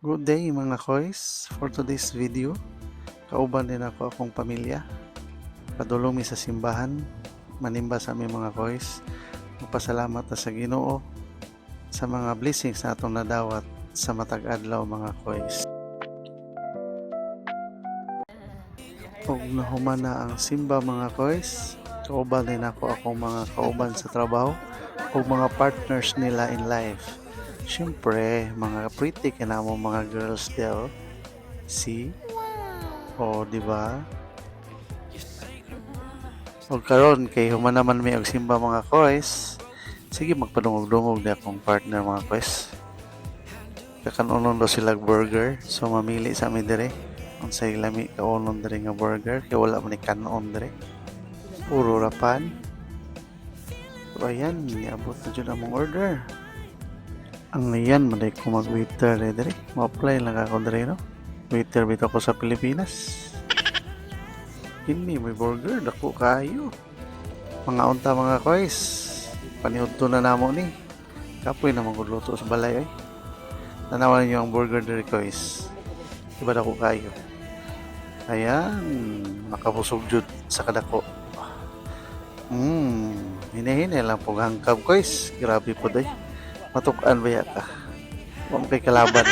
Good day mga koys. For today's video, kauban din ako akong pamilya. Padulong mi sa simbahan, manimba sa aming mga koys. Magpasalamat ta sa Ginoo sa mga blessings na atong nadawat sa matag adlaw mga koys. Ug nahuman na ang simba mga koys. Kauban din ako akong mga kauban sa trabaho ug mga partners nila in life. Siyempre, mga pretty kinamo mga girls there. See? O, di ba? O karon kay human naman may og simba mga koys. Sige, magpadungog-dungog na akong partner mga koys. Kakanunon daw sila burger. So, mamili sa amin dire. Kung sa ilami kaunon dire nga burger. Kaya wala man ni kanon dire. Puro rapan. So, ayan. Niabot na dyan among order. Ang ngayon, maday ko mag-waiter dire. Ma-apply lang ako dire, no? Waiter bito ko sa Pilipinas. Kini, may burger. Dako kayo. Mga unta mga koys. Paniudto na namo ni. Kapoy na magluto sa balay, eh. Tanawan niyo ang burger dire koys. Iba dako kayo. Ayan. Makabusog jud sa kadako. Hinahinay lang po hangkab koys. Grabe po day. Matukan ba ka? Huwag kay kalaban.